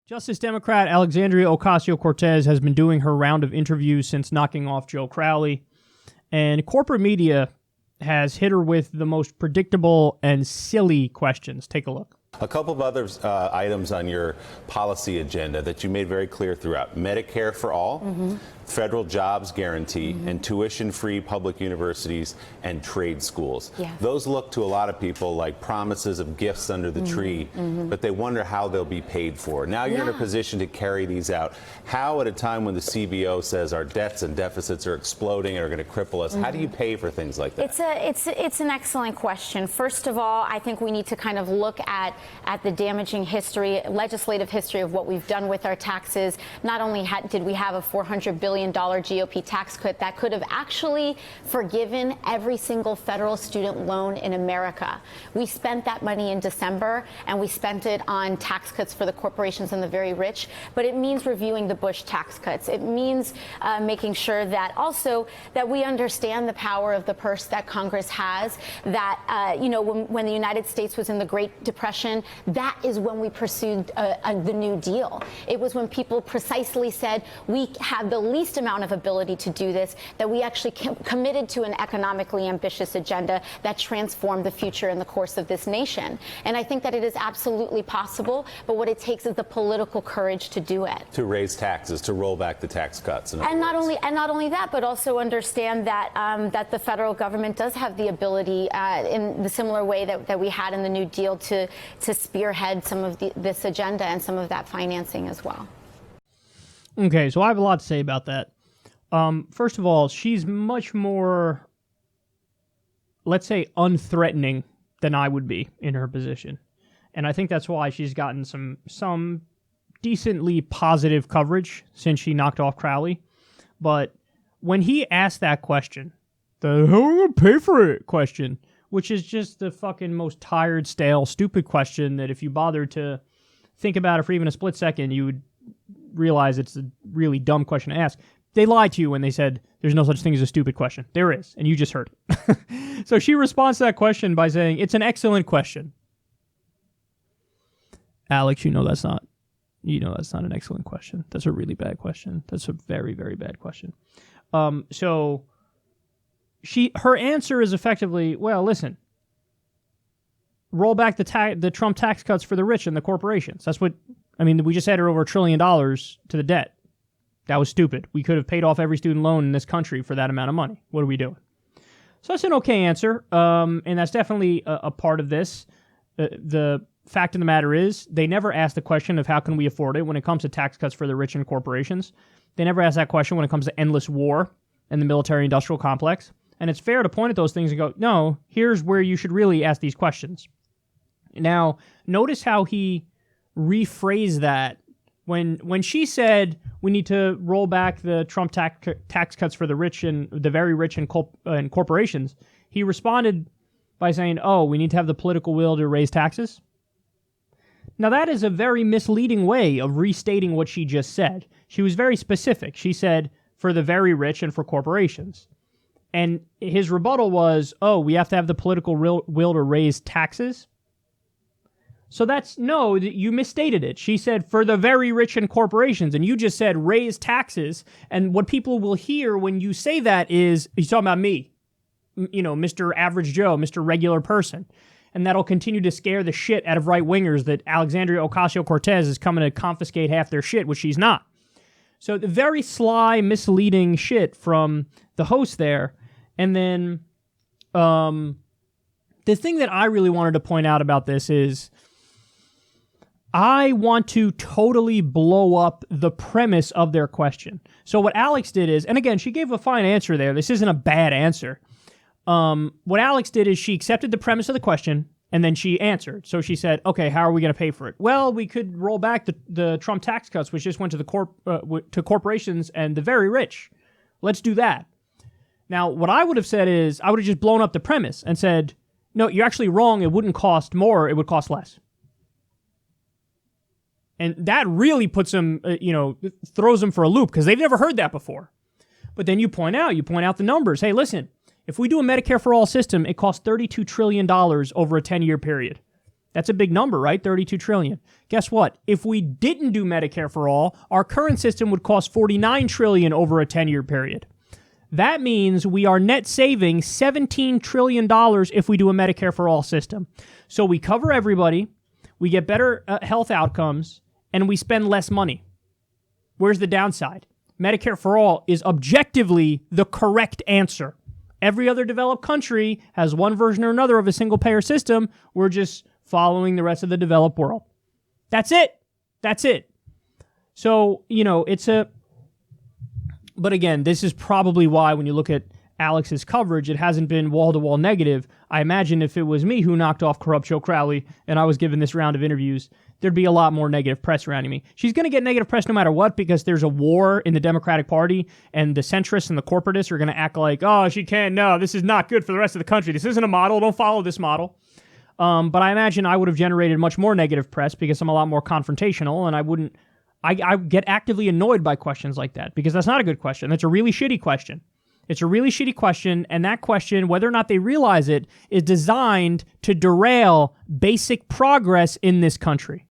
Justice Democrat Alexandria Ocasio-Cortez has been doing her round of interviews since knocking off Joe Crowley, and corporate media has hit her with the most predictable and silly questions. Take a look. A couple of other items on your policy agenda that you made very clear throughout: Medicare for all, federal jobs guarantee, and tuition-free public universities and trade schools. Yeah. Those look to a lot of people like promises of gifts under the tree, but they wonder how they'll be paid for. Now you're in a position to carry these out. How, at a time when the CBO says our debts and deficits are exploding and are going to cripple us, how do you pay for things like that? It's an excellent question. First of all, I think we need to kind of look at the damaging history, legislative history of what we've done with our taxes. Not only did we have a $400 billion GOP tax cut that could have actually forgiven every single federal student loan in America. We spent that money in December, and we spent it on tax cuts for the corporations and the very rich. But it means reviewing the Bush tax cuts. It means making sure that also that we understand the power of the purse that Congress has, that, when the United States was in the Great Depression, that is when we pursued the New Deal. It was when people precisely said we have the least amount of ability to do this, that we actually committed to an economically ambitious agenda that transformed the future and the course of this nation. And I think that it is absolutely possible, but what it takes is the political courage to do it. To raise taxes, to roll back the tax cuts. And not only that, but also understand that that the federal government does have the ability, in the similar way that we had in the New Deal, to spearhead some of this agenda and some of that financing as well. Okay, so I have a lot to say about that. First of all, she's much more, let's say, unthreatening than I would be in her position. And I think that's why she's gotten some decently positive coverage since she knocked off Crowley. But when he asked that question, the "how am I going to pay for it" question, which is just the fucking most tired, stale, stupid question that if you bothered to think about it for even a split second, you would realize it's a really dumb question to ask. They lied to you when they said there's no such thing as a stupid question. There is, and you just heard it. So she responds to that question by saying, "It's an excellent question." Alex, that's not an excellent question. That's a really bad question. That's a very, very bad question. So her answer is effectively, well, listen, roll back the Trump tax cuts for the rich and the corporations. We just added over $1 trillion to the debt. That was stupid. We could have paid off every student loan in this country for that amount of money. What are we doing? So that's an okay answer, and that's definitely a part of this. The fact of the matter is, they never asked the question of how can we afford it when it comes to tax cuts for the rich and corporations. They never asked that question when it comes to endless war and the military-industrial complex. And it's fair to point at those things and go, no, here's where you should really ask these questions. Now, notice how he rephrased that when she said we need to roll back the Trump tax cuts for the rich and the very rich and corporations. He responded by saying, "Oh, we need to have the political will to raise taxes." Now, that is a very misleading way of restating what she just said. She was very specific. She said, for the very rich and for corporations. And his rebuttal was, oh, we have to have the political will to raise taxes? So you misstated it. She said, for the very rich and corporations, and you just said raise taxes. And what people will hear when you say that is, he's talking about me, Mr. Average Joe, Mr. Regular Person. And that'll continue to scare the shit out of right-wingers that Alexandria Ocasio-Cortez is coming to confiscate half their shit, which she's not. So the very sly, misleading shit from the host there. And then the thing that I really wanted to point out about this is I want to totally blow up the premise of their question. So what Alex did is, and again, she gave a fine answer there. This isn't a bad answer. What Alex did is she accepted the premise of the question, and then she answered. So she said, okay, how are we going to pay for it? Well, we could roll back the Trump tax cuts, which just went to to corporations and the very rich. Let's do that. Now, what I would have said is, I would have just blown up the premise and said, no, you're actually wrong. It wouldn't cost more. It would cost less. And that really puts them, throws them for a loop because they've never heard that before. But then you point out the numbers. Hey, listen, if we do a Medicare for all system, it costs $32 trillion over a 10-year period. That's a big number, right? 32 trillion. Guess what? If we didn't do Medicare for all, our current system would cost 49 trillion over a 10-year period. That means we are net saving $17 trillion if we do a Medicare for all system. So we cover everybody, we get better health outcomes, and we spend less money. Where's the downside? Medicare for all is objectively the correct answer. Every other developed country has one version or another of a single-payer system. We're just following the rest of the developed world. That's it. That's it. So, but again, this is probably why when you look at Alex's coverage, it hasn't been wall-to-wall negative. I imagine if it was me who knocked off Corrupt Joe Crowley and I was given this round of interviews, there'd be a lot more negative press surrounding me. She's going to get negative press no matter what because there's a war in the Democratic Party and the centrists and the corporatists are going to act like, oh, she can't, no, this is not good for the rest of the country. This isn't a model. Don't follow this model. But I imagine I would have generated much more negative press because I'm a lot more confrontational and I get actively annoyed by questions like that because that's not a good question. That's a really shitty question. It's a really shitty question, and that question, whether or not they realize it, is designed to derail basic progress in this country.